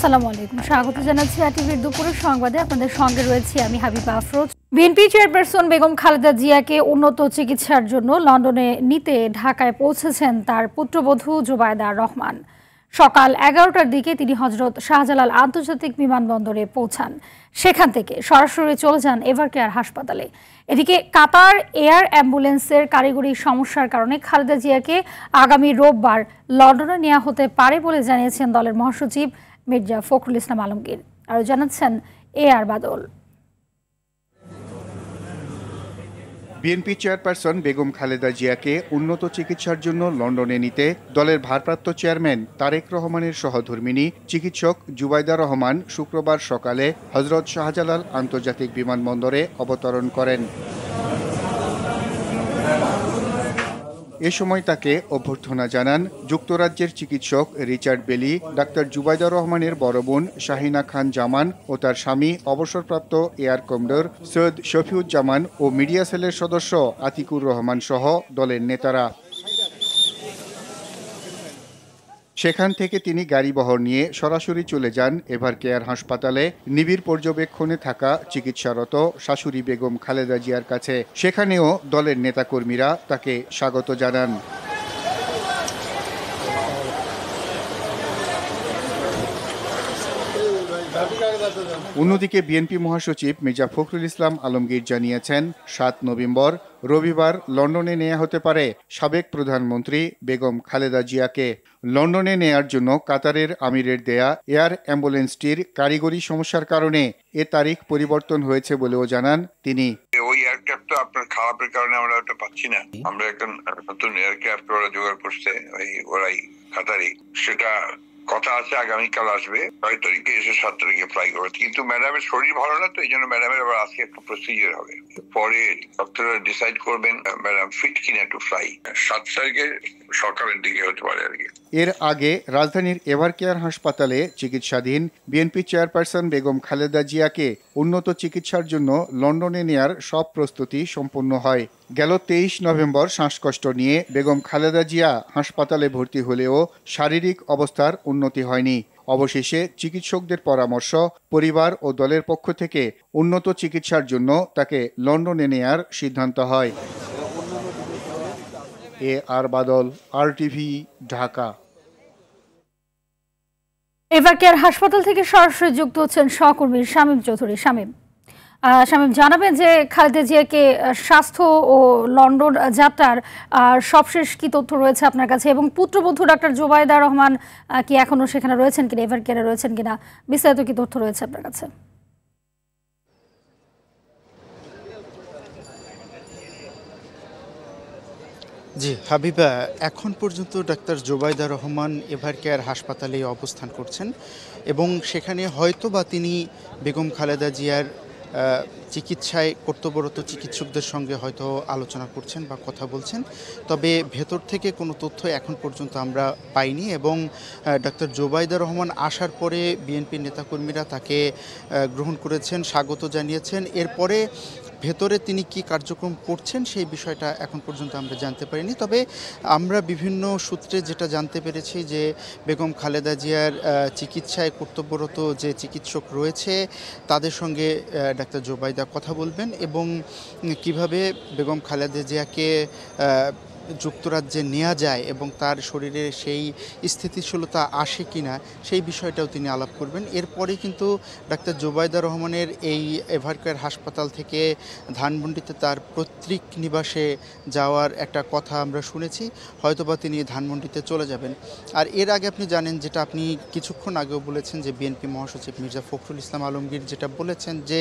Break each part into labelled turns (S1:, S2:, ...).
S1: আসসালামু আলাইকুম, স্বাগত জানাচ্ছি টিভির দুপুরের সংবাদে। আপনাদের সঙ্গে রয়েছি আমি হাবিবা আফরোজ। বিএনপি চেয়ারপারসন বেগম খালেদা জিয়াকে উন্নত চিকিৎসার জন্য লন্ডনে নিতে ঢাকায় পৌঁছেছেন তার পুত্রবধূ জুবাইদা রহমান। সকাল 11টার দিকে তিনি হজরত শাহজালাল আন্তর্জাতিক বিমানবন্দরে পৌঁছান। সেখান থেকে সরাসরি চলে যান এভারকেয়ার হাসপাতালে। এদিকে কাতার এয়ার অ্যাম্বুলেন্সের কারিগরি সমস্যার কারণে খালেদা জিয়াকে আগামী রোববার লন্ডনে নেওয়া হতে পারে বলে জানিয়েছেন দলের মহাসচিব মির্জা ফখরুল ইসলাম আলমগীর। আরও জানাচ্ছেন আর বাদল।
S2: বিএনপি চেয়ারপারসন বেগম খালেদা জিয়াকে উন্নত চিকিৎসার জন্য লন্ডনে নিতে দলের ভারপ্রাপ্ত চেয়ারম্যান তারেক রহমানের সহধর্মিণী চিকিৎসক জুবাইদা রহমান শুক্রবার সকালে হজরত শাহজালাল আন্তর্জাতিক বিমানবন্দরে অবতরণ করেন। এ সময় তাকে অভ্যর্থনা জানান যুক্তরাজ্যের চিকিৎসক রিচার্ড বেলি, ডাক্তার জুবাইদা রহমানের বড় বোন শাহিনা খান জামান ও তার স্বামী অবসরপ্রাপ্ত এয়ার কমডোর সৈয়দ শফিউজ্জামান ও মিডিয়া সেলের সদস্য আতিকুর রহমান সহ দলের নেতারা। সেখান থেকে তিনি গাড়িবহর নিয়ে সরাসরি চলে যান এভারকেয়ার হাসপাতালে নিবিড় পর্যবেক্ষণে থাকা চিকিৎসারত শাশুড়ি বেগম খালেদা জিয়ার কাছে। সেখানেও দলের নেতাকর্মীরা তাকে স্বাগত জানান। অন্যদিকে বিএনপি মহাসচিব মির্জা ফখরুল ইসলাম আলমগীর জানিয়েছেন ৭ নভেম্বর রবিবার লন্ডনে নেওয়া হতে পারে সাবেক প্রধানমন্ত্রী বেগম খালেদা জিয়াকে। লন্ডনে নেয়ার জন্য কাতারের আমিরের দেয়া এয়ার অ্যাম্বুলেন্সটির কারিগরি সমস্যার কারণে এ তারিখ পরিবর্তন হয়েছে বলেও জানান তিনি।
S3: ওই এয়ারক্রাফটটা আপনার খারাপের কারণে আমরা ওটা পাচ্ছি না। আমরা একটা নতুন এয়ারক্রাফট ওরা জোগাড় করছে, ওরাই কাতারি। সেটা কথা আছে আগামীকাল আসবে, ৬ তারিখে এসে ৭ তারিখে ফ্লাই করবে। কিন্তু ম্যাডামের শরীর ভালো না, তো এই জন্য ম্যাডামের আবার আজকে একটা প্রসিজার হবে। পরে ডক্টররা ডিসাইড করবেন ম্যাডাম ফিট কিনা টু ফ্লাই। ৭ তারিখে সকালের দিকে হতে পারে আর কি।
S2: এর আগে রাজধানীর এভারকেয়ার হাসপাতালে চিকিৎসাধীন বিএনপি চেয়ারপারসন বেগম খালেদা জিয়াকে উন্নত চিকিৎসার জন্য লন্ডনে নেয়ার সব প্রস্তুতি সম্পন্ন হয়। গেল ২৩ নভেম্বর শ্বাসকষ্ট নিয়ে বেগম খালেদা জিয়া হাসপাতালে ভর্তি হলেও শারীরিক অবস্থার উন্নতি হয়নি। অবশেষে চিকিৎসকদের পরামর্শ, পরিবার ও দলের পক্ষ থেকে উন্নত চিকিৎসার জন্য তাকে লন্ডনে নেয়ার সিদ্ধান্ত হয়। আর বাদল, RTV, ঢাকা।
S1: এভারকেয়ার হাসপাতাল থেকে সরাসরি যুক্ত হচ্ছেন সহকর্মী শামীম চৌধুরী। শামীম জানাবেন যে খালেদা জিয়াকে স্বাস্থ্য ও লন্ডন যাত্রার সবশেষ কি তথ্য রয়েছে আপনার কাছে, এবং পুত্রবধূ ডাক্তার জুবাইদা রহমান কি এখনো সেখানে রয়েছেন কিনা, এভারকেয়ারে রয়েছেন কিনা, বিস্তারিত কি তথ্য রয়েছে আপনার কাছে?
S4: জি হাবিবা, এখন পর্যন্ত ডাক্তার জুবাইদা রহমান এভারকেয়ার হাসপাতালে অবস্থান করছেন এবং সেখানে হয়তো বা তিনি বেগম খালেদা জিয়ার চিকিৎসায় কর্তব্যরত চিকিৎসকদের সঙ্গে হয়তো আলোচনা করছেন বা কথা বলছেন। তবে ভেতর থেকে কোনো তথ্য এখন পর্যন্ত আমরা পাইনি এবং ডাক্তার জুবাইদা রহমান আসার পরে বিএনপির নেতাকর্মীরা তাকে গ্রহণ করেছেন, স্বাগত জানিয়েছেন। এরপরে ভেতরে তিনি কি কার্যক্রম করছেন সেই বিষয়টা এখন পর্যন্ত আমরা জানতে পারিনি। তবে আমরা বিভিন্ন সূত্রে যেটা জানতে পেরেছি যে বেগম খালেদা জিয়ার চিকিৎসায় কর্তব্যরত যে চিকিৎসক রয়েছে তাদের সঙ্গে ডাক্তার জুবাইদা কথা বলবেন এবং কিভাবে বেগম খালেদা জিয়াকে যুক্তরাজ্যে নেওয়া যায় এবং তার শরীরে সেই স্থিতিশীলতা আসে কিনা সেই বিষয়টাও তিনি আলাপ করবেন। এরপরে কিন্তু ডাক্তার জুবাইদা রহমানের এই এভারকেয়ার হাসপাতাল থেকে ধানমন্ডিতে তার পৈতৃক নিবাসে যাওয়ার একটা কথা আমরা শুনেছি, হয়তোবা তিনি ধানমন্ডিতে চলে যাবেন। আর এর আগে আপনি জানেন, যেটা আপনি কিছুক্ষণ আগেও বলেছেন, যে বিএনপি মহাসচিব মির্জা ফখরুল ইসলাম আলমগীর যেটা বলেছেন যে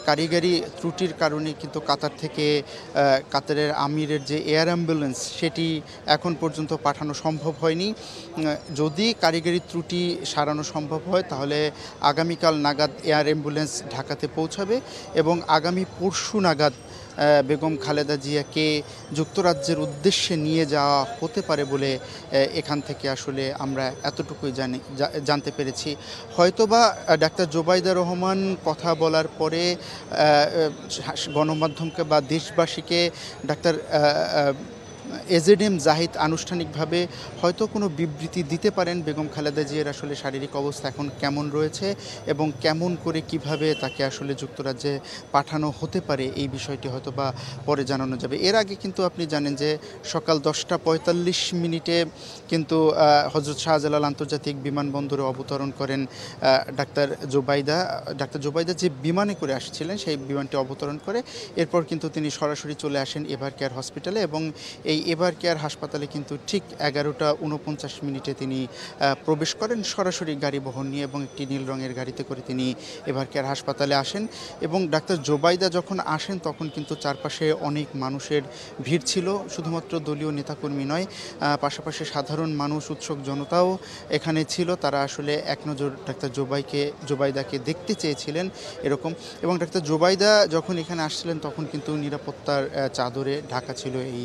S4: কারিগরি ত্রুটির কারণে কিন্তু কাতার থেকে কাতারের আমিরের যে এয়ার অ্যাম্বুলেন্স সেটি এখন পর্যন্ত পাঠানো সম্ভব হয়নি। যদি কারিগরি ত্রুটি সারানো সম্ভব হয় তাহলে আগামীকাল নাগাদ এয়ার অ্যাম্বুলেন্স ঢাকাতে পৌঁছাবে এবং আগামী পরশু নাগাদ বেগম খালেদা জিয়াকে যুক্তরাজ্যের উদ্দেশ্যে নিয়ে যাওয়া হতে পারে বলে এখান থেকে আসলে আমরা এতটুকুই জানতে পেরেছি। হয়তোবা ডাক্তার জুবাইদা রহমান কথা বলার পরে গণমাধ্যমকে বা দেশবাসীকে ডাক্তার এজেডএম জাহিদ আনুষ্ঠানিকভাবে হয়তো কোনো বিবৃতি দিতে পারেন বেগম খালেদা জিয়ার আসলে শারীরিক অবস্থা এখন কেমন রয়েছে এবং কেমন করে কিভাবে তাকে আসলে যুক্তরাজ্যে পাঠানো হতে পারে এই বিষয়টি হয়তো বা পরে জানানো যাবে। এর আগে কিন্তু আপনি জানেন যে সকাল 10টা 45 মিনিটে কিন্তু হজরত শাহজালাল আন্তর্জাতিক বিমানবন্দরে অবতরণ করেন ডাক্তার জোবাইদা যে বিমানে করে আসছিলেন সেই বিমানটি অবতরণ করে এরপর কিন্তু তিনি সরাসরি চলে আসেন এভার কেয়ার হসপিটালে এবং এই এভার কেয়ার হাসপাতালে কিন্তু ঠিক 11টা 49 মিনিটে তিনি প্রবেশ করেন সরাসরি গাড়ি বহন নিয়ে এবং একটি নীল রঙের গাড়িতে করে তিনি এভার কেয়ার হাসপাতালে আসেন এবং ডাক্তার জোবাইদা যখন আসেন তখন কিন্তু চারপাশে অনেক মানুষের ভিড় ছিল, শুধুমাত্র দলীয় নেতাকর্মী নয়, পাশাপাশি সাধারণ মানুষ উৎসুক জনতাও এখানে ছিল। তারা আসলে এক নজর ডাক্তার জোবাইদাকে দেখতে চেয়েছিলেন এরকম। এবং ডাক্তার জোবাইদা যখন এখানে আসছিলেন তখন কিন্তু নিরাপত্তার চাদরে ঢাকা ছিল এই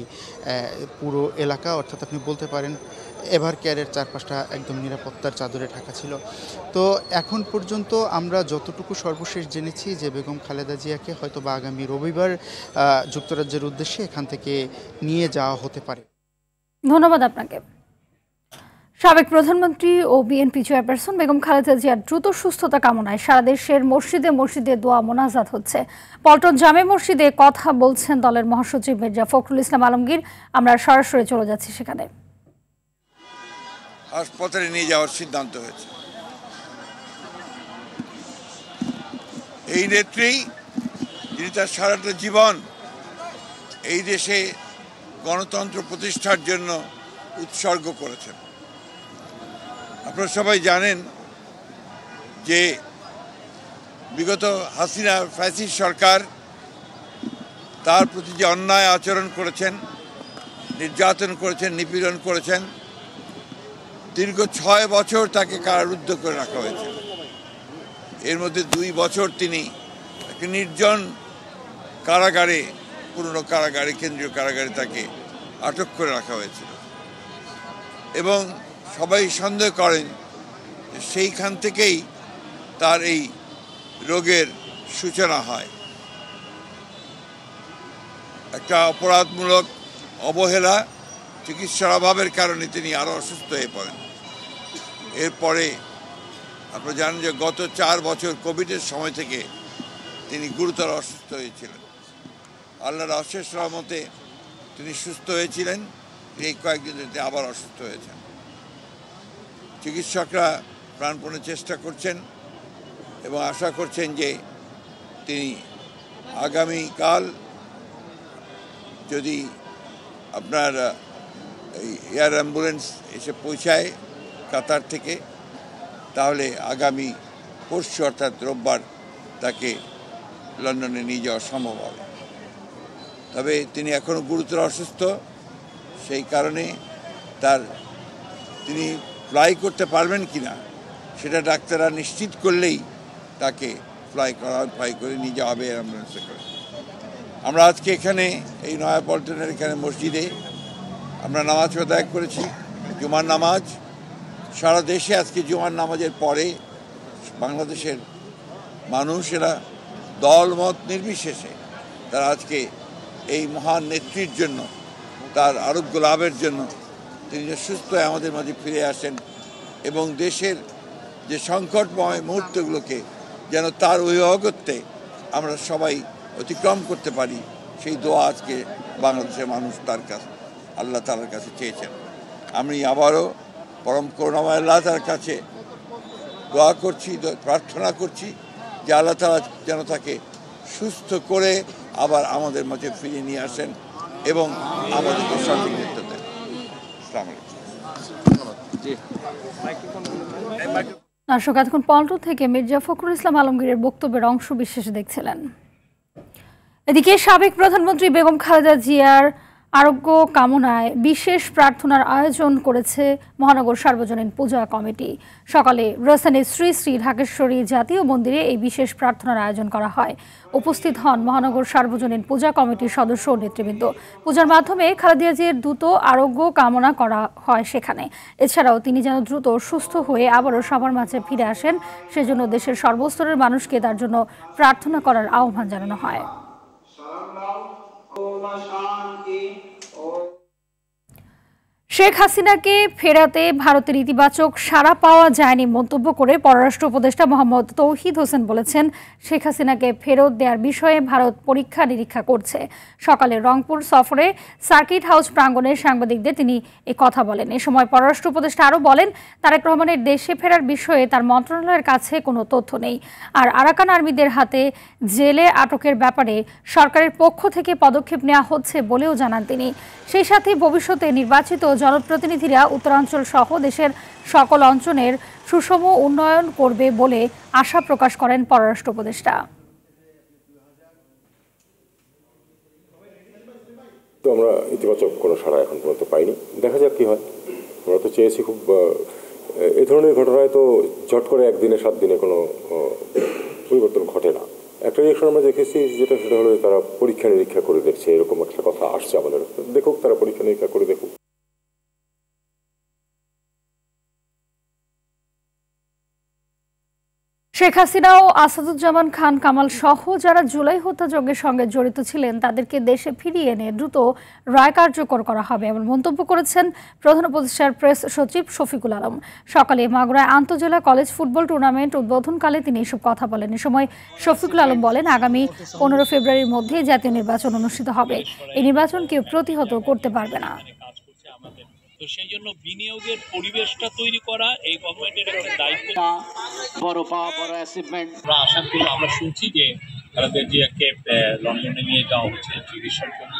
S4: পুরো এলাকা, অর্থাৎ আপনি বলতে পারেন এভার কেয়ারের চারপাশটা একদম নিরাপত্তার চাদরে ঢাকা ছিল। তো এখন পর্যন্ত আমরা যতটুকু সর্বশেষ জেনেছি যে বেগম খালেদা জিয়াকে হয়তো বা আগামী রবিবার যুক্তরাজ্যের উদ্দেশ্যে এখান থেকে নিয়ে যাওয়া হতে পারে।
S1: ধন্যবাদ আপনাকে। সাবেক প্রধানমন্ত্রী ও বিএনপি চেয়ারপারসন বেগম খালেদা জিয়ার দ্রুত সুস্থতা কামনায় সারা দেশের মসজিদে মসজিদে দোয়া মোনাজাত হচ্ছে। পল্টন জামে মসজিদে কথা বলছেন দলের মহাসচিব মির্জা ফখরুল ইসলাম আলমগীর। আমরা সরাসরি চলে যাচ্ছি সেখানে।
S5: হাসপাতালে নিয়ে যাওয়ার সিদ্ধান্ত হয়েছে। এই নেত্রী যিনি তার সারাটা জীবন এই দেশে গণতন্ত্র প্রতিষ্ঠার জন্য উৎসর্গ করেছেন। আপনারা সবাই জানেন যে বিগত হাসিনা ফ্যাসিস্ট সরকার তার প্রতি যে অন্যায় আচরণ করেছেন, নির্যাতন করেছেন, নিপীড়ন করেছেন, দীর্ঘ 6 বছর তাকে কারারুদ্ধ করে রাখা হয়েছে। এর মধ্যে 2 বছর তিনি একটি নির্জন কারাগারে, পুরনো কারাগারে, কেন্দ্রীয় কারাগারে তাকে আটক করে রাখা হয়েছিল এবং সবাই সন্দেহ করেন যে সেইখান থেকেই তার এই রোগের সূচনা হয়। একটা অপরাধমূলক অবহেলা, চিকিৎসার অভাবের কারণে তিনি আরও অসুস্থ হয়ে পড়েন। এরপরে আপনারা জানেন যে গত 4 বছর কোভিডের সময় থেকে তিনি গুরুতর অসুস্থ হয়েছিলেন। আল্লাহর অশেষ রহমতে তিনি সুস্থ হয়েছিলেন। এই কয়েকদিন ধরে আবার অসুস্থ হয়েছেন। চিকিৎসকরা প্রাণপণে চেষ্টা করছেন এবং আশা করছেন যে তিনি আগামীকাল যদি আপনার এই এয়ার অ্যাম্বুলেন্স এসে পৌঁছায় কাতার থেকে, তাহলে আগামী পরশু অর্থাৎ রোববার তাকে লন্ডনে নিয়ে যাওয়া সম্ভব হবে। তবে তিনি এখনও গুরুতর অসুস্থ, সেই কারণে তিনি ফ্লাই করতে পারবেন কিনা সেটা ডাক্তাররা নিশ্চিত করলেই তাকে ফ্লাই করে নিয়ে যাওয়া হবে অ্যাম্বুলেন্সে করে। আমরা আজকে এখানে এই নয়াপল্টনের এখানে মসজিদে আমরা নামাজ আদায় করেছি, জুমার নামাজ। সারা দেশে আজকে জুমার নামাজের পরে বাংলাদেশের মানুষেরা দলমত নির্বিশেষে তারা আজকে এই মহান নেত্রীর জন্য, তার আরোগ্য লাভের জন্য তিনি সুস্থ হয়ে আমাদের মাঝে ফিরে আসেন এবং দেশের যে সংকটময় মুহূর্তগুলোকে যেন তার অভিভাবকত্বে আমরা সবাই অতিক্রম করতে পারি, সেই দোয়া আজকে বাংলাদেশের মানুষ তার কাছে, আল্লাহ তাআলার কাছে চেয়েছেন। আমি আবারও পরম করুণাময় আল্লাহ তাআলার কাছে দোয়া করছি, প্রার্থনা করছি যে আল্লাহ তাআলা যেন তাকে সুস্থ করে আবার আমাদের মাঝে ফিরিয়ে নিয়ে আসেন এবং আমাদেরকে সঠিক নেতৃত্ব দেন। আসসালামু আলাইকুম।
S1: দর্শক, এতক্ষণ পল্টন থেকে মির্জা ফখরুল ইসলাম আলমগীরের বক্তব্যের অংশ বিশেষ দেখছিলেন। এদিকে সাবেক প্রধানমন্ত্রী বেগম খালেদা জিয়ার আরোগ্য কামনায় বিশেষ প্রার্থনার আয়োজন করেছে মহানগর সার্বজনীন পূজা কমিটি। সকালে রাজধানীর শ্রী শ্রী ঢাকেশ্বরী জাতীয় মন্দিরে এই বিশেষ প্রার্থনার আয়োজন করা হয়। উপস্থিত হন মহানগর সার্বজনীন পূজা কমিটির সদস্য ও নেতৃবৃন্দ। পূজার মাধ্যমে খালেদা জিয়ার দ্রুত আরোগ্য কামনা করা হয় সেখানে। এছাড়াও তিনি যেন দ্রুত সুস্থ হয়ে আবারও সবার মাঝে ফিরে আসেন, সেজন্য দেশের সর্বস্তরের মানুষকে তার জন্য প্রার্থনা করার আহ্বান জানানো হয়। শেখ হাসিনাকে ফেরাতে ভারতের ইতিবাচক সাড়া পাওয়া যায়নি মন্তব্য করে পররাষ্ট্র উপদেষ্টা মোহাম্মদ তৌহিদ হোসেন বলেছেন, শেখ হাসিনাকে ফেরত দেওয়ার বিষয়ে ভারত পরীক্ষা নিরীক্ষা করছে। সকালে রংপুর সফরে সার্কিট হাউস প্রাঙ্গণে সাংবাদিকদের তিনি এ কথা বলেন। এ সময় পররাষ্ট্র উপদেষ্টা আরও বলেন, তারেক রহমানের দেশে ফেরার বিষয়ে তার মন্ত্রণালয়ের কাছে কোনো তথ্য নেই। আর আরাকান আর্মিদের হাতে জেলে আটকের ব্যাপারে সরকারের পক্ষ থেকে পদক্ষেপ নেওয়া হচ্ছে বলেও জানান তিনি। সেই সাথে ভবিষ্যতে নির্বাচিত জনপ্রতিনিধিরা উত্তরাঞ্চল সহ দেশের সকল অঞ্চলের সুষম উন্নয়ন করবে বলে আশা প্রকাশ করেন পররাষ্ট্র উপদেষ্টা।
S6: তো আমরা ইতিবাচক কোনো সাড়া এখন পর্যন্ত পাইনি, দেখা যাক কি হয়। আমরা তো চেয়েছি খুব এই ধরনের ঘটনায় তো ঝট করে একদিনে 7 দিনে কোনো পরিবর্তন ঘটে না। একটা রিয়েকশন আমরা দেখেছি সেটা হলো তারা পরীক্ষা নিরীক্ষা করে দেখছে, এরকম একটা কথা আসছে আমাদের। দেখুক, তারা পরীক্ষা নিরীক্ষা করে দেখুক।
S1: শেখ হাসিনা ও আসাদুজ্জামান খান কামাল সহ যারা জুলাই হত্যাযজ্ঞের সঙ্গে জড়িত ছিলেন তাদেরকে দেশে ফিরিয়ে এনে দ্রুত রায় কার্যকর করা হবে এমন মন্তব্য করেছেন প্রধান উপদেষ্টার প্রেস সচিব শফিকুল আলম। সকালে মাগুরায় আন্তজেলা কলেজ ফুটবল টুর্নামেন্ট উদ্বোধনকালে তিনি এসব কথা বলেন। এ সময় শফিকুল আলম বলেন, আগামী 15 ফেব্রুয়ারির মধ্যে জাতীয় নির্বাচন অনুষ্ঠিত হবে। এই নির্বাচন কেউ প্রতিহত করতে পারবে না।
S7: তো সেই জন্য বিনিয়োগের পরিবেশটা তৈরি করা এই গভর্নমেন্টের একটা দায়িত্ব। বড় পাওয়া, বড় অ্যাচিভমেন্ট। আমরা আশা করি, আমরা শুনছি যে খালেদা জিয়াকে লন্ডনে নিয়ে যাওয়া হচ্ছে চিকিৎসার জন্য।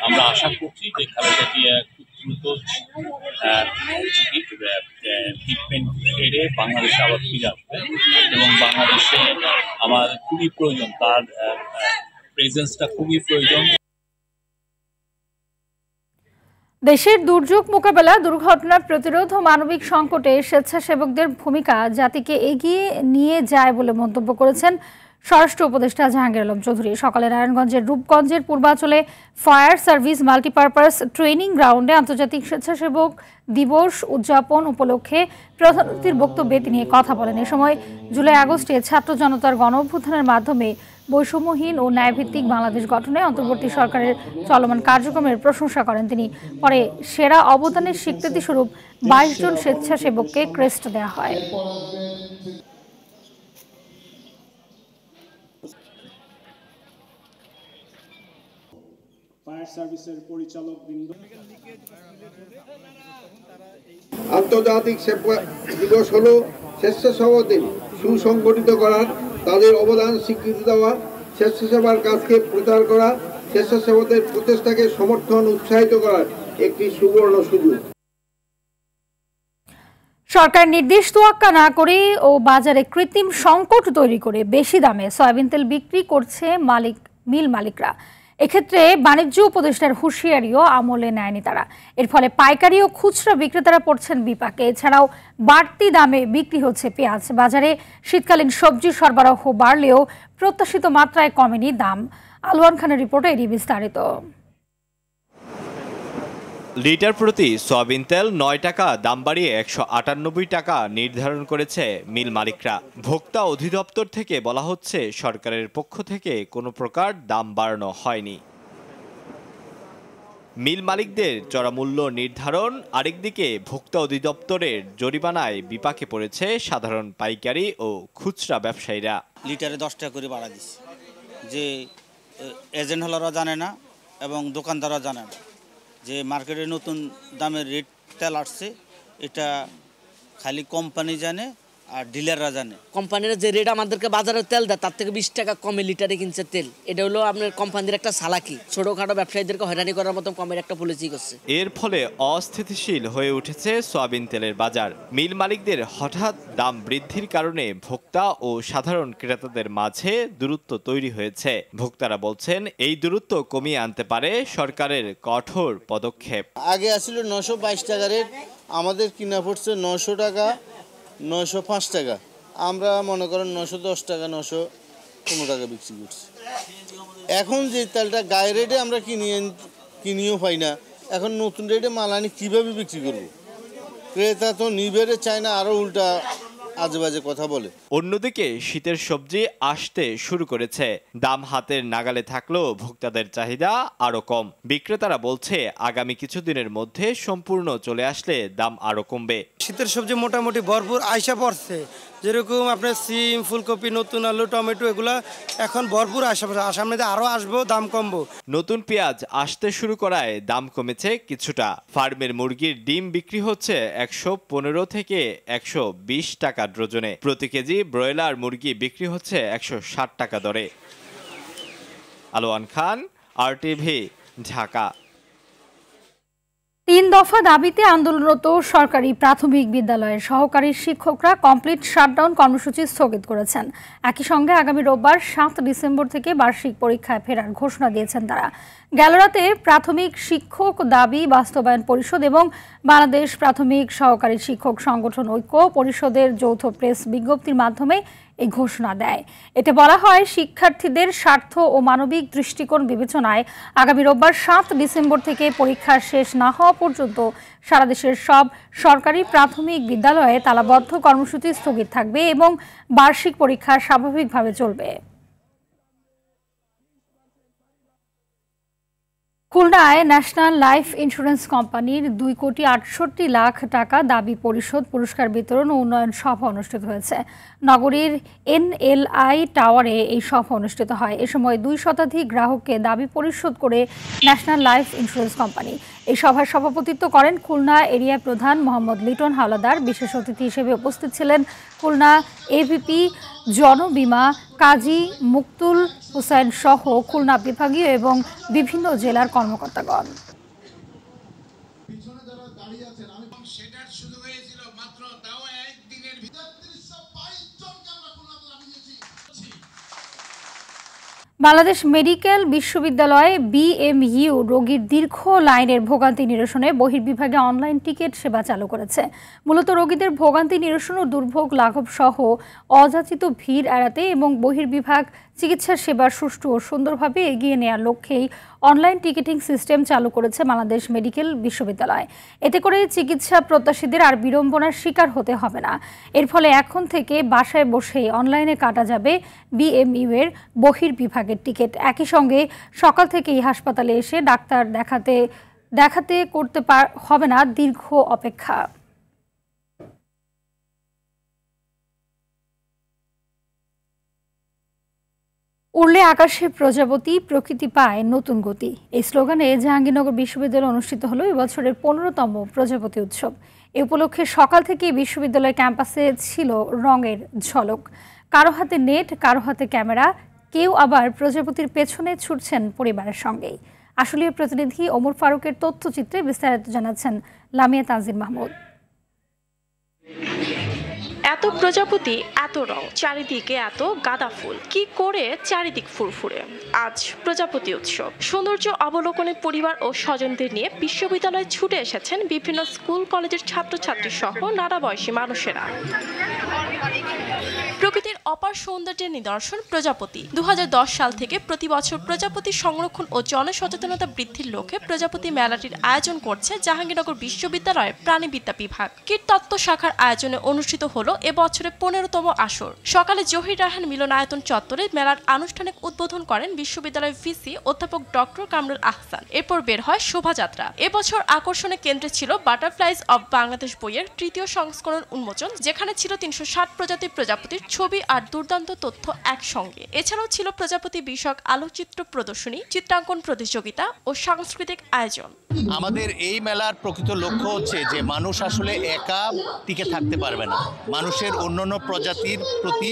S7: আমরা আশা করছি যে খালেদা জিয়া খুব দ্রুত ট্রিটমেন্ট সেরে বাংলাদেশে আবার ফিরে আসবে এবং বাংলাদেশে আমার খুবই প্রয়োজন, তার প্রেজেন্সটা খুবই প্রয়োজন।
S1: দেশের দুর্যোগ মোকাবেলা, দুর্ঘটনা প্রতিরোধ ও মানবিক সংকটে স্বেচ্ছাসেবকদের ভূমিকা জাতিকে এগিয়ে নিয়ে যায় বলে মন্তব্য করেছেন স্বরাষ্ট্র উপদেষ্টা জাহাঙ্গীর আলম চৌধুরী। সকালে নারায়ণগঞ্জের রূপগঞ্জের পূর্বাঞ্চলে ফায়ার সার্ভিস মাল্টিপারপাস ট্রেনিং গ্রাউন্ডে আন্তর্জাতিক স্বেচ্ছাসেবক দিবস উদযাপন উপলক্ষে প্রধানমন্ত্রীর বক্তব্যে তিনি কথা বলেন। এ সময় জুলাই আগস্টে ছাত্র জনতার গণ অভ্যুত্থানের মাধ্যমে বৈষম্যহীন ও ন্যায়ভিত্তিক বাংলাদেশ গঠনে অন্তর্বর্তী সরকারের চলমান কার্যক্রমের প্রশংসা করেন তিনি। পরে সেরা অবদানের স্বীকৃতি স্বরূপ 22 জন স্বেচ্ছাসেবককে ক্রেস্ট দেওয়া হয়।
S8: আন্তর্জাতিক দিবস হলো স্বেচ্ছাসেবকদের সুসংগঠিত করার, তাদের অবদান স্বীকৃতি দেওয়া, স্বেচ্ছাসেবার কাজকে প্রচার করা, স্বেচ্ছাসেবকদের প্রচেষ্টাকে সমর্থন উৎসাহিত করার একটি সুবর্ণ সুযোগ।
S1: সরকার নির্দেশ তোয়াক্কা না করে ও বাজারে কৃত্রিম সংকট তৈরি করে বেশি দামে সয়াবিন তেল বিক্রি করছে মিল মালিকরা। এক্ষেত্রে বাণিজ্য উপদেষ্টার হুঁশিয়ারিও আমলে নেয়নি তারা। এর ফলে পাইকারি ও খুচরা বিক্রেতারা পড়ছেন বিপাকে। এছাড়াও বাড়তি দামে বিক্রি হচ্ছে পেঁয়াজ। বাজারে শীতকালীন সবজি সরবরাহ বাড়লেও প্রত্যাশিত মাত্রায় কমেনি দাম। আলওয়ান খানের রিপোর্টে এরই বিস্তারিত।
S9: লিটার প্রতি সয়াবিন তেল 9 টাকা দাম বাড়িয়ে 198 টাকা নির্ধারণ করেছে মিল মালিকরা। ভোক্তা অধিদপ্তর থেকে বলা হচ্ছে, সরকারের পক্ষ থেকে কোনো প্রকার দাম বাড়ানো হয়নি। মিল মালিকদের চড়া মূল্য নির্ধারণ, আরেকদিকে ভোক্তা অধিদপ্তরের জরিমানায় বিপাকে পড়েছে সাধারণ পাইকারি ও খুচরা ব্যবসায়ীরা।
S10: লিটারে 10 টাকা করে বাড়া দিচ্ছে, যে এজেন্ট হলারও জানে না এবং দোকানদারও জানে না যে মার্কেটে নতুন দামের রেট তেল আসছে। এটা খালি কোম্পানি জানে আর ডিলাররা জানে।
S11: কোম্পানিরা যে রেট আমাদেরকে বাজারে তেল দেয় তার থেকে 20 টাকা কমে লিটারে কিনছে তেল। এটা হলো আপনার কোম্পানির একটা চালাকি, ছোটখাটো ব্যবসায়ীদেরকে হয়রানি করার মতো কমের একটা পলিসি করছে।
S9: এর ফলে অস্থিতিশীল হয়ে উঠেছে সয়াবিন তেলের বাজার। মিল মালিকদের হঠাৎ দাম বৃদ্ধির কারণে ভোক্তা ও সাধারণ ক্রেতাদের মাঝে দূরত্ব তৈরি হয়েছে। ভোক্তারা বলছেন, এই দূরত্ব কমিয়ে আনতে পারে সরকারের কঠোর পদক্ষেপ।
S12: আগে আসলে 922 টাকা রেট, আমাদের কিনা পড়ছে 900 টাকা, 905 টাকা। আমরা মনে করেন 910 টাকা, 915 টাকা বিক্রি করছি। এখন যে তেলটা গায়ে রেটে আমরা কিনিও পাই না, এখন নতুন রেটে মাল আনি কীভাবে বিক্রি করব? ক্রেতা তো নিবেড়ে চায় না, আরও উল্টা আজে বাজে কথা বলে।
S9: অন্যদিকে শীতের সবজি আসতে শুরু করেছে। দাম হাতের নাগালে থাকলেও ভোক্তাদের চাহিদা আরো কম। বিক্রেতারা বলছে আগামী কিছুদিনের মধ্যে সম্পূর্ণ চলে আসলে দাম আরো কমবে।
S13: শীতের সবজি মোটামুটি ভরপুর আইসা পড়ছে, যেরকম আপনার সিম, ফুলকপি, নতুন আলু, টমেটো এগুলা এখন ভরপুর আসা পড়ছে। সামনে আরো আসবো, দাম কমবো। নতুন
S9: পেঁয়াজ আসতে শুরু করায় দাম কমেছে কিছুটা। ফার্মের মুরগির ডিম বিক্রি হচ্ছে 115 থেকে 120 টাকা ডজনে। প্রতি কেজি ব্রয়লার মুরগি বিক্রি হচ্ছে 160 টাকা দরে। আলোয়ান খান, RTV, ঢাকা।
S1: 3 দফা দাবিতে আন্দোলনরত সরকারি প্রাথমিক বিদ্যালয়ের সহকারী শিক্ষকরা কমপ্লিট শাটডাউন কর্মসূচি স্থগিত করেছেন। একই সঙ্গে আগামী রোববার 7 ডিসেম্বর থেকে বার্ষিক পরীক্ষায় ফেরার ঘোষণা দিয়েছেন তারা। গেল রাতে প্রাথমিক শিক্ষক দাবি বাস্তবায়ন পরিষদ এবং বাংলাদেশ প্রাথমিক সহকারী শিক্ষক সংগঠন ঐক্য পরিষদের যৌথ প্রেস বিজ্ঞপ্তির মাধ্যমে এই ঘোষণা দেয়। এতে বলা হয়, শিক্ষার্থীদের স্বার্থ ও মানবিক দৃষ্টিকোণ বিবেচনায় আগামী রোববার 7 ডিসেম্বর থেকে পরীক্ষা শেষ না হওয়া পর্যন্ত সারা দেশের সব সরকারি প্রাথমিক বিদ্যালয়ে তালাবদ্ধ কর্মসূচি স্থগিত থাকবে এবং বার্ষিক পরীক্ষা স্বাভাবিকভাবে চলবে। খুলনায় ন্যাশনাল লাইফ ইন্স্যুরেন্স কোম্পানির 2,68,00,000 টাকা দাবি পরিশোধ পুরস্কার বিতরণ ও উন্নয়ন সভা অনুষ্ঠিত হয়েছে। নগরীর NLI টাওয়ারে এই সভা অনুষ্ঠিত হয়। এ সময় 2 শতাধিক গ্রাহককে দাবি পরিশোধ করে ন্যাশনাল লাইফ ইন্স্যুরেন্স কোম্পানি। এই সভায় সভাপতিত্ব করেন খুলনা এরিয়া প্রধান মোহাম্মদ লিটন হাওলাদার। বিশেষ অতিথি হিসেবে উপস্থিত ছিলেন খুলনা AVP জনবীমা কাজী মুক্তুল হুসাইন সহ খুলনা বিভাগীয় এবং বিভিন্ন জেলার কর্মকর্তাগণ। বাংলাদেশ মেডিকেল বিশ্ববিদ্যালয়ে BMU রোগীর দীর্ঘ লাইনের ভোগান্তি নিরসনে বহির্বিভাগে অনলাইন টিকিট সেবা চালু করেছে। মূলত রোগীদের ভোগান্তি নিরসন ও দুর্ভোগ লাঘব সহ অযাচিত ভিড় এড়াতে এবং বহির্বিভাগ চিকিৎসা সেবার সুষ্ঠু ও সুন্দরভাবে এগিয়ে নেওয়ার লক্ষ্যেই অনলাইন টিকিটিং সিস্টেম চালু করেছে বাংলাদেশ মেডিকেল বিশ্ববিদ্যালয়। এতে করে চিকিৎসা প্রত্যাশীদের আর বিড়ম্বনার শিকার হতে হবে না। এর ফলে এখন থেকে বাসায় বসেই অনলাইনে কাটা যাবে BMU এর বহির্বিভাগের টিকিট। একই সঙ্গে সকাল থেকেই হাসপাতালে এসে ডাক্তার দেখাতে করতে হবে না দীর্ঘ অপেক্ষা। উড়লে আকাশে প্রজাপতি, প্রকৃতি পায় নতুন গতি। এই স্লোগানে জাহাঙ্গীরনগর বিশ্ববিদ্যালয়ে অনুষ্ঠিত হলো এবছরের 15তম প্রজাপতি উৎসব। এ উপলক্ষে সকাল থেকে বিশ্ববিদ্যালয় ক্যাম্পাসে ছিল রঙের ঝলক। কারো হাতে নেট, কারো হাতে ক্যামেরা, কেউ আবার প্রজাপতির পেছনে ছুটছেন পরিবারের সঙ্গেই। আসলে প্রতিনিধি ওমর ফারুকের তথ্যচিত্রে বিস্তারিত জানাচ্ছেন লামিয়া তানজিল মাহমুদ।
S14: এত প্রজাপতি, এত রং, চারিদিকে এত গাঁদা ফুল, কি করে চারিদিক ফুরফুরে। আজ প্রজাপতি উৎসব। সৌন্দর্য অবলোকনে পরিবার ও স্বজনদের নিয়ে বিশ্ববিদ্যালয়ে ছুটে এসেছেন বিভিন্ন স্কুল কলেজের ছাত্রছাত্রী সহ নানা বয়সী মানুষেরা। প্রকৃতির অপার সৌন্দর্যের নিদর্শন প্রজাপতি। 2010 সাল থেকে প্রতি বছর প্রজাপতি সংরক্ষণ ও জনসচেতনতা বৃদ্ধির লক্ষ্যে প্রজাপতি মেলাটির আয়োজন করছে জাহাঙ্গীরনগর বিশ্ববিদ্যালয়ের প্রাণীবিদ্যা বিভাগ। কীটতত্ত্ব শাখার আয়োজনে অনুষ্ঠিত হলো এবছরে 15তম আসর। সকালে জহির রায়হান মিলনায়তন চত্বরে মেলার আনুষ্ঠানিক উদ্বোধন করেন বিশ্ববিদ্যালয়ের ভিসি অধ্যাপক ডক্টর কামরুল আহসান। এরপর বের হয় শোভাযাত্রা। এবছর আকর্ষণের কেন্দ্রে ছিল বাটারফ্লাইজ অব বাংলাদেশ বইয়ের 3য় সংস্করণ উন্মোচন, যেখানে ছিল 360 প্রজাতির প্রজাপতির ছবি আর দুর্দান্ত তথ্য একসঙ্গে। এছাড়াও ছিল প্রজাপতি বিষয়ক আলোকচিত্র প্রদর্শনী, চিত্রাঙ্কন প্রতিযোগিতা ও সাংস্কৃতিক আয়োজন।
S15: আমাদের এই মেলার প্রকৃত লক্ষ্য হচ্ছে যে মানুষ আসলে একা টিকে থাকতে পারবে না, মানুষের অন্যান্য প্রজাতির প্রতি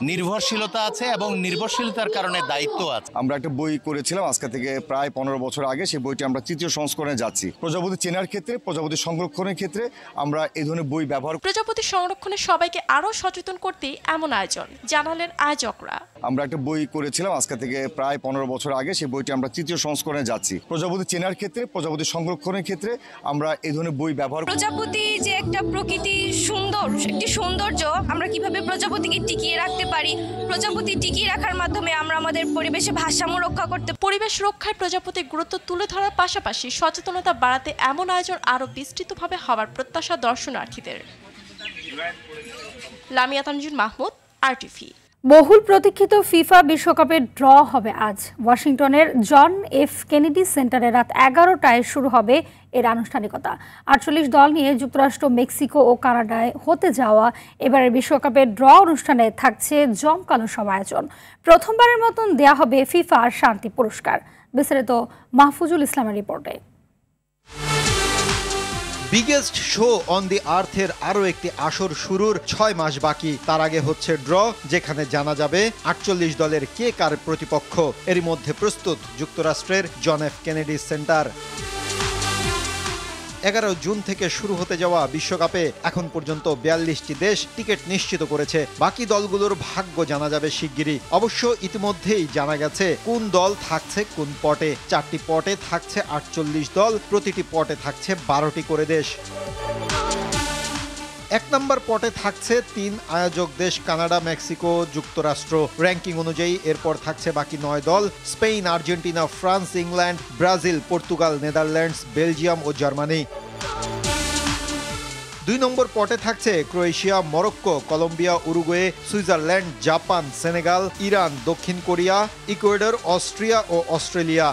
S15: নির্ভরশীলতা আছে এবং নির্ভরশীলতার কারণে দায়িত্ব আছে।
S16: আমরা একটা বই করেছিলাম আজকে থেকে প্রায় 15 বছর আগে। সেই বইটি আমরা 3য় সংস্করণে যাচ্ছি। প্রজাপতি চেনার ক্ষেত্রে, প্রজাপতি সংরক্ষণের ক্ষেত্রে আমরা এই ধরনের বই ব্যবহার।
S14: প্রজাপতি সংরক্ষণে সবাইকে আরো সচেতন করতে এমন আয়োজন, জানালেন আয়োজকরা।
S16: আমরা একটা বই করেছিলাম আজকে থেকে প্রায় 15 বছর আগে। সেই বইটি আমরা 3য় সংস্করণে যাচ্ছি। প্রজাপতি চেনার ক্ষেত্রে, প্রজাপতি সংরক্ষণের ক্ষেত্রে আমরা এই ধরনের বই ব্যবহার।
S17: প্রজাপতি যে একটা প্রকৃতি সুন্দর, একটি সৌন্দর্য, আমরা কিভাবে প্রজাপতিকে টিকিয়ে রাখতে পারি, প্রজাপতি টিকিয়ে রাখার মাধ্যমে আমরা আমাদের পরিবেশে ভারসাম্য রক্ষা করতে।
S14: পরিবেশ রক্ষায় প্রজাপতির গুরুত্ব তুলে ধরার পাশাপাশি সচেতনতা বাড়াতে এমন আয়োজন আরো বিস্তৃতভাবে হওয়ার প্রত্যাশা দর্শনার্থীদের। লামিয়া তানজিন মাহমুদ, RTV।
S1: বহুল প্রতীক্ষিত ফিফা বিশ্বকাপের ড্র হবে আজ। ওয়াশিংটনের জন এফ কেনেডি সেন্টারে রাত 11টায় শুরু হবে এর আনুষ্ঠানিকতা। 48 দল নিয়ে যুক্তরাষ্ট্র, মেক্সিকো ও কানাডায় হতে যাওয়া এবারের বিশ্বকাপের ড্র অনুষ্ঠানে থাকছে জমকালো সব আয়োজন। প্রথমবারের মতন দেয়া হবে ফিফার শান্তি পুরস্কার। বিস্তারিত মাহফুজুল ইসলামের রিপোর্টে।
S18: বিগেস্ট শো অন দি আর্থের আরও একটি আসর শুরুর 6 মাস বাকি। তার আগে হচ্ছে ড্র, যেখানে জানা যাবে 48 দলের কে কার প্রতিপক্ষ। এরই মধ্যে প্রস্তুত যুক্তরাষ্ট্রের John F Kennedy Center. 11 June থেকে শুরু হতে যাওয়া বিশ্বকাপে এখন পর্যন্ত 42টি দেশ টিকিট নিশ্চিত করেছে। বাকি দলগুলোর ভাগ্য জানা যাবে শিগগিরই। অবশ্য ইতিমধ্যেই জানা গেছে কোন দল থাকছে কোন পটে। 4টি পটে থাকছে 48 দল, প্রতিটি পটে থাকছে 12টি করে দেশ। 1 নম্বর পটে থাকছে 3 আয়োজক দেশ কানাডা, মেক্সিকো, যুক্তরাষ্ট্র। র্যাঙ্কিং অনুযায়ী এরপর থাকছে বাকি 9 দল: Spain, Argentina, France, England, Brazil, Portugal, Netherlands, Belgium ও জার্মানি। 2 নম্বর পটে থাকছে Croatia, Morocco, Colombia, Uruguay, Switzerland, Japan, Senegal, Iran, দক্ষিণ কোরিয়া, ইকুয়েডর, অস্ট্রিয়া ও অস্ট্রেলিয়া।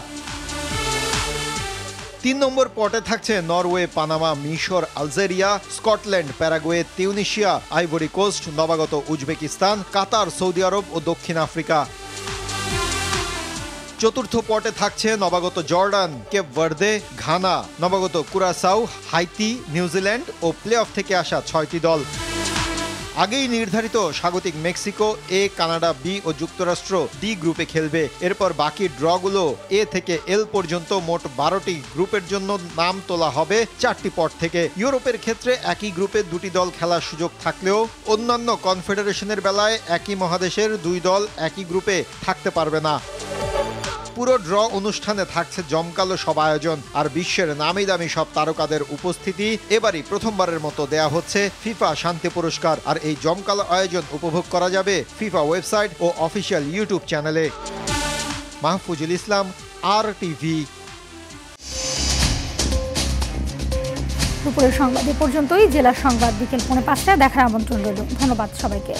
S18: 3 নম্বর পটে থাকছে নরওয়ে, পানামা, মিশর, Algeria, Scotland, Paraguay, Tunisia, Ivory Coast, নবাগত Uzbekistan, Qatar, সৌদি আরব ও দক্ষিণ আফ্রিকা। 4র্থ পটে থাকছে নবাগত জর্ডান, কেপ ভার্দে, ঘানা, নবাগত কুরাসাও, Haiti, New Zealand O play of থেকে আসা 6টি দল। আগেই নির্ধারিত স্বাগতিক মেক্সিকো এ, কানাডা বি ও যুক্তরাষ্ট্র ডি গ্রুপে খেলবে। এরপর বাকি ড্রগুলো এ থেকে এল পর্যন্ত মোট 12টি গ্রুপের জন্য নাম তোলা হবে 4টি পট থেকে। ইউরোপের ক্ষেত্রে একই গ্রুপে 2টি দল খেলার সুযোগ থাকলেও অন্যান্য কনফেডারেশনের বেলায় একই মহাদেশের 2 দল একই গ্রুপে থাকতে পারবে না। পুরো ড্র অনুষ্ঠানে থাকছে জমকালো সব আয়োজন আর বিশ্বের নামি দামি সব তারকাদের উপস্থিতি। এবারই প্রথমবারের মতো দেয়া হচ্ছে ফিফা শান্তি পুরস্কার। আর এই জমকালো আয়োজন উপভোগ করা যাবে ফিফা ওয়েবসাইট ও অফিসিয়াল ইউটিউব চ্যানেলে। মাহফুজুল ইসলাম, RTV।
S1: দুপুরের সংবাদ এ পর্যন্তই। জেলার সংবাদ বিকেল 5:30টায় দেখার আমন্ত্রণ রইল। ধন্যবাদ সবাইকে।